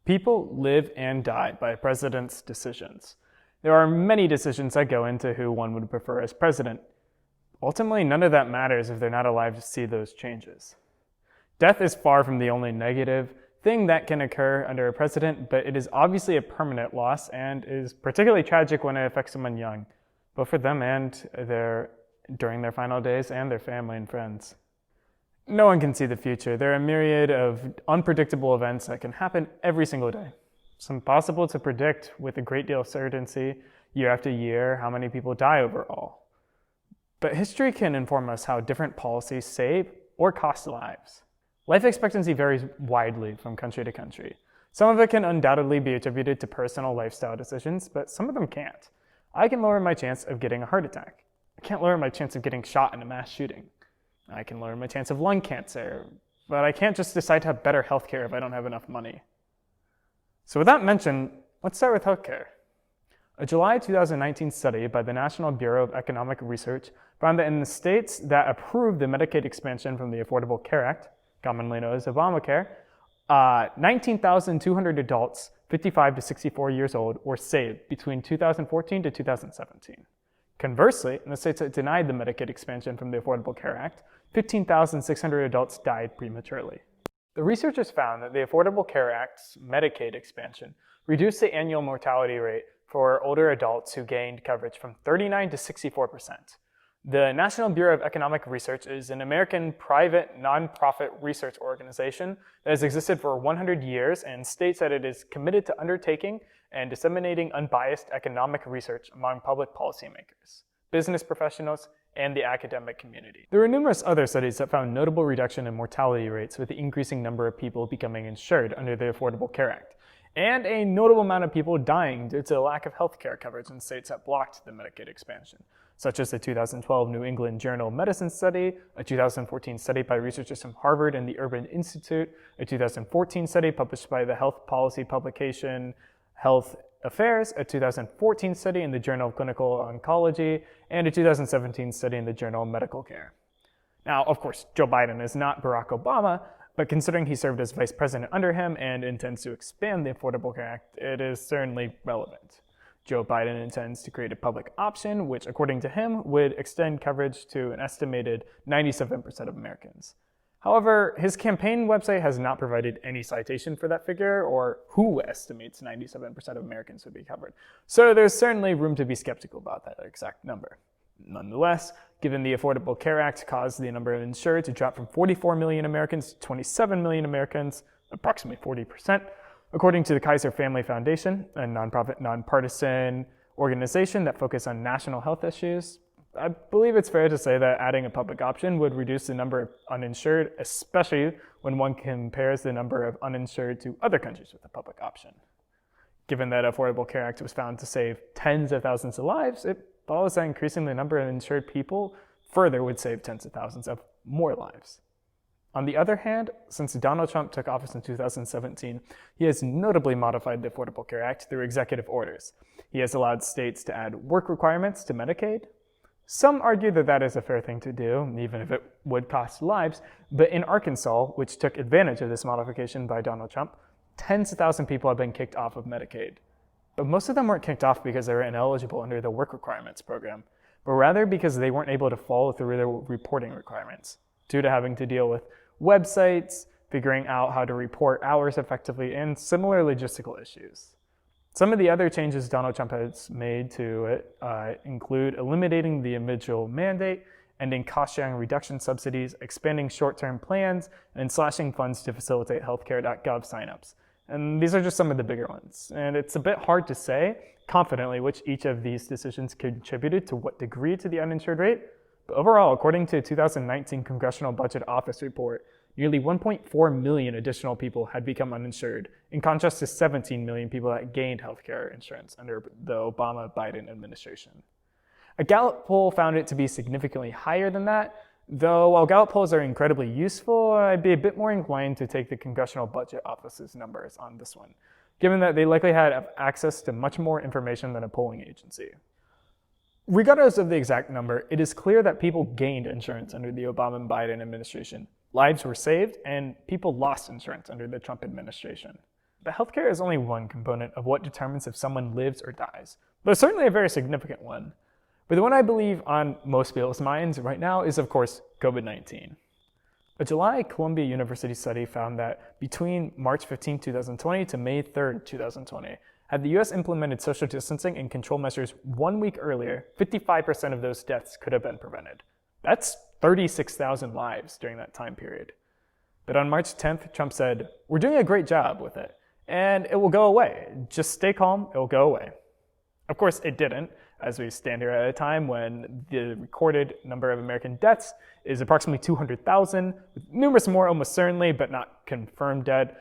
People live and die by a president's decisions. There are many decisions that go into who one would prefer as president. Ultimately, none of that matters if they're not alive to see those changes. Death is far from the only negative thing that can occur under a president, but it is obviously a permanent loss and is particularly tragic when it affects someone young, both for them and during their final days and their family and friends. No one can see the future. There are a myriad of unpredictable events that can happen every single day. It's impossible to predict with a great deal of certainty year after year how many people die overall. But history can inform us how different policies save or cost lives. Life expectancy varies widely from country to country. Some of it can undoubtedly be attributed to personal lifestyle decisions, but some of them can't. I can lower my chance of getting a heart attack. I can't lower my chance of getting shot in a mass shooting. I can lower my chance of lung cancer, but I can't just decide to have better healthcare if I don't have enough money. So with that mentioned, let's start with healthcare. A July 2019 study by the National Bureau of Economic Research found that in the states that approved the Medicaid expansion from the Affordable Care Act, commonly known as Obamacare, 19,200 adults 55 to 64 years old were saved between 2014 to 2017. Conversely, in the states that denied the Medicaid expansion from the Affordable Care Act, 15,600 adults died prematurely. The researchers found that the Affordable Care Act's Medicaid expansion reduced the annual mortality rate for older adults who gained coverage from 39 to 64%. The National Bureau of Economic Research is an American private nonprofit research organization that has existed for 100 years and states that it is committed to undertaking and disseminating unbiased economic research among public policymakers, business professionals, and the academic community. There were numerous other studies that found notable reduction in mortality rates with the increasing number of people becoming insured under the Affordable Care Act, and a notable amount of people dying due to the lack of health care coverage in states that blocked the Medicaid expansion, such as the 2012 New England Journal of Medicine study, a 2014 study by researchers from Harvard and the Urban Institute, a 2014 study published by the health policy publication Health Affairs, a 2014 study in the Journal of Clinical Oncology, and a 2017 study in the Journal of Medical Care. Now, of course, Joe Biden is not Barack Obama, but considering he served as vice president under him and intends to expand the Affordable Care Act, it is certainly relevant. Joe Biden intends to create a public option, which, according to him, would extend coverage to an estimated 97% of Americans. However, his campaign website has not provided any citation for that figure or who estimates 97% of Americans would be covered. So there's certainly room to be skeptical about that exact number. Nonetheless, given the Affordable Care Act caused the number of insured to drop from 44 million Americans to 27 million Americans, approximately 40%, according to the Kaiser Family Foundation, a nonprofit, nonpartisan organization that focuses on national health issues, I believe it's fair to say that adding a public option would reduce the number of uninsured, especially when one compares the number of uninsured to other countries with a public option. Given that Affordable Care Act was found to save tens of thousands of lives, it follows that increasing the number of insured people further would save tens of thousands of more lives. On the other hand, since Donald Trump took office in 2017, he has notably modified the Affordable Care Act through executive orders. He has allowed states to add work requirements to Medicaid. Some argue that that is a fair thing to do, even if it would cost lives, but in Arkansas, which took advantage of this modification by Donald Trump, tens of thousands of people have been kicked off of Medicaid. But most of them weren't kicked off because they were ineligible under the work requirements program, but rather because they weren't able to follow through their reporting requirements, due to having to deal with websites, figuring out how to report hours effectively, and similar logistical issues. Some of the other changes Donald Trump has made to it include eliminating the individual mandate, ending cost-sharing reduction subsidies, expanding short-term plans, and slashing funds to facilitate healthcare.gov signups. And these are just some of the bigger ones. And it's a bit hard to say confidently which each of these decisions contributed to what degree to the uninsured rate. But overall, according to a 2019 Congressional Budget Office report, nearly 1.4 million additional people had become uninsured, in contrast to 17 million people that gained healthcare insurance under the Obama-Biden administration. A Gallup poll found it to be significantly higher than that, though while Gallup polls are incredibly useful, I'd be a bit more inclined to take the Congressional Budget Office's numbers on this one, given that they likely had access to much more information than a polling agency. Regardless of the exact number, it is clear that people gained insurance under the Obama and Biden administration. Lives were saved, and people lost insurance under the Trump administration. But healthcare is only one component of what determines if someone lives or dies, but it's certainly a very significant one. But the one I believe on most people's minds right now is, of course, COVID-19. A July Columbia University study found that between March 15, 2020 to May 3, 2020, had the US implemented social distancing and control measures 1 week earlier, 55% of those deaths could have been prevented. That's 36,000 lives during that time period. But on March 10th, Trump said, "We're doing a great job with it, and it will go away. Just stay calm, it will go away." Of course, it didn't, as we stand here at a time when the recorded number of American deaths is approximately 200,000, with numerous more almost certainly, but not confirmed dead.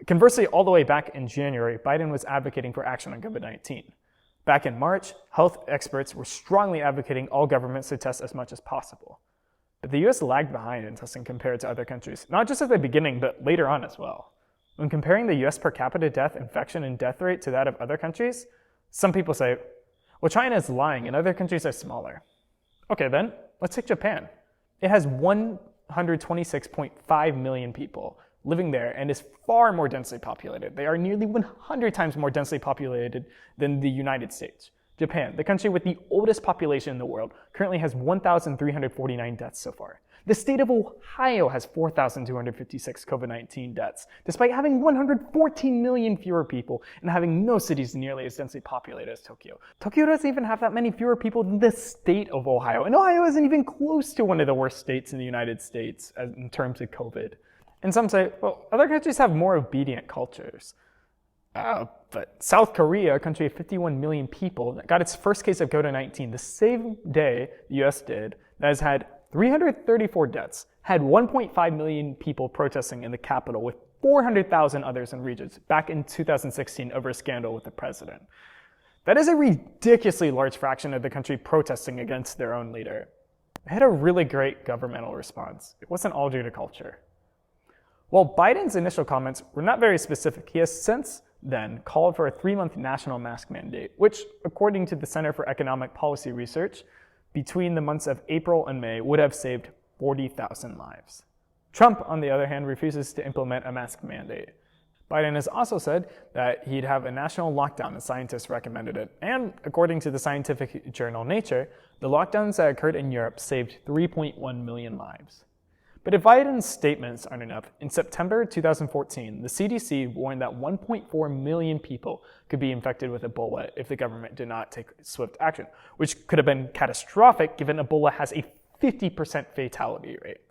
Conversely, all the way back in January, Biden was advocating for action on COVID-19. Back in March, health experts were strongly advocating all governments to test as much as possible. But the US lagged behind in testing compared to other countries, not just at the beginning, but later on as well. When comparing the US per capita death, infection, and death rate to that of other countries, some people say, well, China is lying and other countries are smaller. Okay then, let's take Japan. It has 126.5 million people living there and is far more densely populated. They are nearly 100 times more densely populated than the United States. Japan, the country with the oldest population in the world, currently has 1,349 deaths so far. The state of Ohio has 4,256 COVID-19 deaths, despite having 114 million fewer people and having no cities nearly as densely populated as Tokyo. Tokyo doesn't even have that many fewer people than the state of Ohio, and Ohio isn't even close to one of the worst states in the United States in terms of COVID. And some say, well, other countries have more obedient cultures. But South Korea, a country of 51 million people, that got its first case of COVID-19 the same day the US did, that has had 334 deaths, had 1.5 million people protesting in the capital with 400,000 others in regions back in 2016 over a scandal with the president. That is a ridiculously large fraction of the country protesting against their own leader. They had a really great governmental response. It wasn't all due to culture. While Biden's initial comments were not very specific, he has since then called for a 3-month national mask mandate, which, according to the Center for Economic Policy Research, between the months of April and May would have saved 40,000 lives. Trump, on the other hand, refuses to implement a mask mandate. Biden has also said that he'd have a national lockdown as scientists recommended it. And according to the scientific journal Nature, the lockdowns that occurred in Europe saved 3.1 million lives. But if Biden's statements aren't enough, in September 2014, the CDC warned that 1.4 million people could be infected with Ebola if the government did not take swift action, which could have been catastrophic given Ebola has a 50% fatality rate.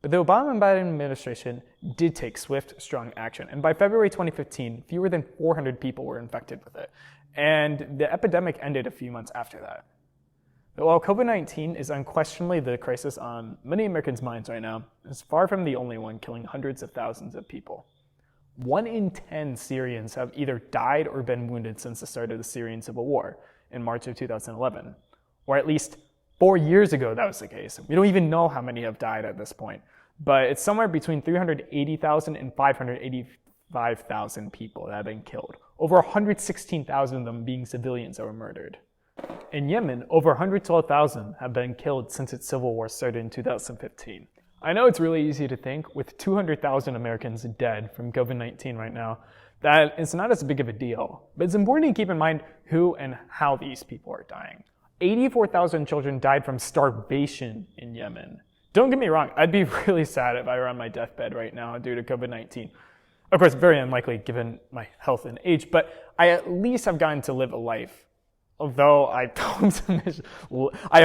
But the Obama and Biden administration did take swift, strong action, and by February 2015, fewer than 400 people were infected with it, and the epidemic ended a few months after that. But while COVID-19 is unquestionably the crisis on many Americans' minds right now, it's far from the only one killing hundreds of thousands of people. 1 in 10 Syrians have either died or been wounded since the start of the Syrian civil war in March of 2011, or at least 4 years ago that was the case. We don't even know how many have died at this point, but it's somewhere between 380,000 and 585,000 people that have been killed, over 116,000 of them being civilians that were murdered. In Yemen, over 112,000 have been killed since its civil war started in 2015. I know it's really easy to think, with 200,000 Americans dead from COVID-19 right now, that it's not as big of a deal. But it's important to keep in mind who and how these people are dying. 84,000 children died from starvation in Yemen. Don't get me wrong, I'd be really sad if I were on my deathbed right now due to COVID-19. Of course, very unlikely given my health and age, but I at least have gotten to live a life. Although I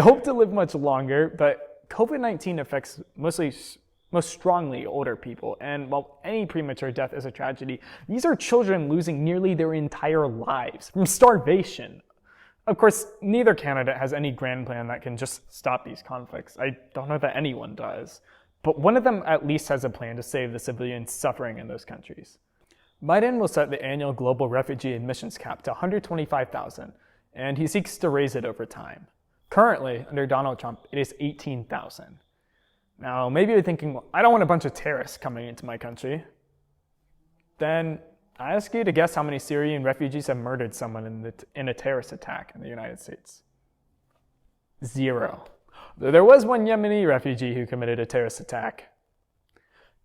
hope to live much longer, but COVID-19 affects most strongly older people. And while any premature death is a tragedy, these are children losing nearly their entire lives from starvation. Of course, neither candidate has any grand plan that can just stop these conflicts. I don't know that anyone does. But one of them at least has a plan to save the civilians suffering in those countries. Biden will set the annual global refugee admissions cap to 125,000. And he seeks to raise it over time. Currently, under Donald Trump, it is 18,000. Now, maybe you're thinking, well, I don't want a bunch of terrorists coming into my country. Then I ask you to guess how many Syrian refugees have murdered someone in a terrorist attack in the United States. 0. Though there was one Yemeni refugee who committed a terrorist attack.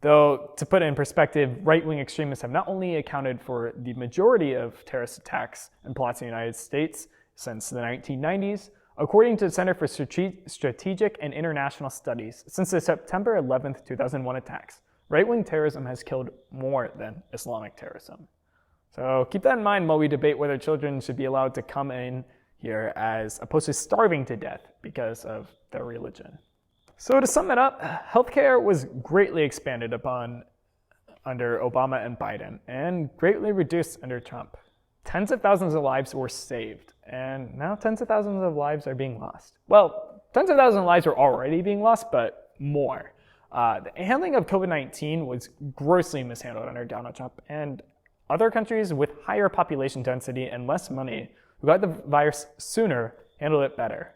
Though, to put it in perspective, right-wing extremists have not only accounted for the majority of terrorist attacks and plots in the United States since the 1990s, according to the Center for Strategic and International Studies, since the September 11th, 2001 attacks, right-wing terrorism has killed more than Islamic terrorism. So keep that in mind while we debate whether children should be allowed to come in here as opposed to starving to death because of their religion. So to sum it up, healthcare was greatly expanded upon under Obama and Biden and greatly reduced under Trump. Tens of thousands of lives were saved, and now tens of thousands of lives are being lost. Well, tens of thousands of lives were already being lost, but more. The handling of COVID-19 was grossly mishandled under Donald Trump, and other countries with higher population density and less money who got the virus sooner handled it better.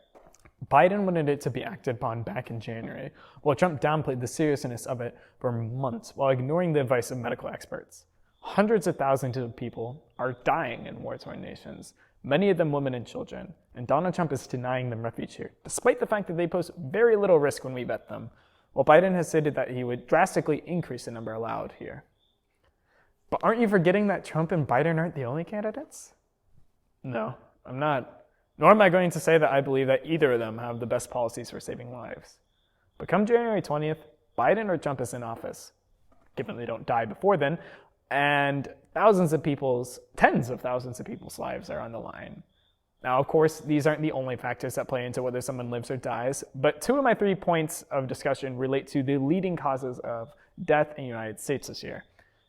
Biden wanted it to be acted upon back in January, while Trump downplayed the seriousness of it for months while ignoring the advice of medical experts. Hundreds of thousands of people are dying in war-torn nations, many of them women and children, and Donald Trump is denying them refuge here, despite the fact that they pose very little risk when we vet them, while Biden has stated that he would drastically increase the number allowed here. But aren't you forgetting that Trump and Biden aren't the only candidates? No, I'm not. Nor am I going to say that I believe that either of them have the best policies for saving lives. But come January 20th, Biden or Trump is in office, given they don't die before then, and tens of thousands of people's lives are on the line. Now, of course, these aren't the only factors that play into whether someone lives or dies, but 2 of my 3 points of discussion relate to the leading causes of death in the United States this year.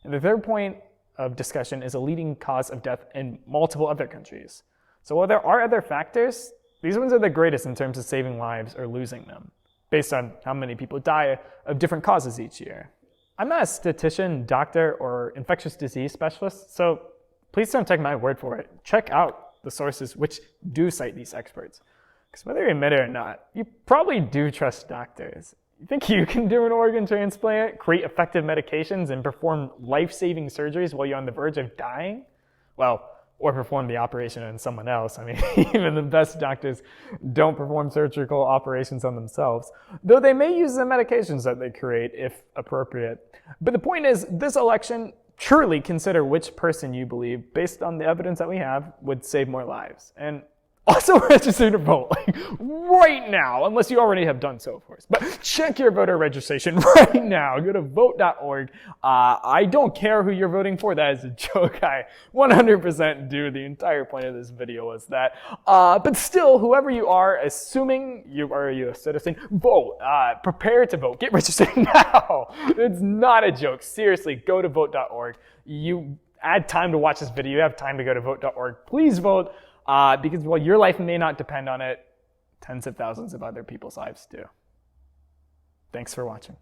And the third point of discussion is a leading cause of death in multiple other countries. So while there are other factors, these ones are the greatest in terms of saving lives or losing them, based on how many people die of different causes each year. I'm not a statistician, doctor, or infectious disease specialist, so please don't take my word for it. Check out the sources which do cite these experts. Because whether you admit it or not, you probably do trust doctors. You think you can do an organ transplant, create effective medications, and perform life-saving surgeries while you're on the verge of dying? Well, or perform the operation on someone else. I mean, even the best doctors don't perform surgical operations on themselves, though they may use the medications that they create if appropriate. But the point is, this election, truly consider which person you believe, based on the evidence that we have, would save more lives. And also register to vote, right now, unless you already have done so, of course. But check your voter registration right now. Go to vote.org. I don't care who you're voting for. That is a joke. I 100% do. The entire point of this video was that. But still, whoever you are, assuming you are a U.S. citizen, vote. Prepare to vote. Get registered now. It's not a joke. Seriously, go to vote.org. You add time to watch this video. You have time to go to vote.org. Please vote. Because while your life may not depend on it, tens of thousands of other people's lives do. Thanks for watching.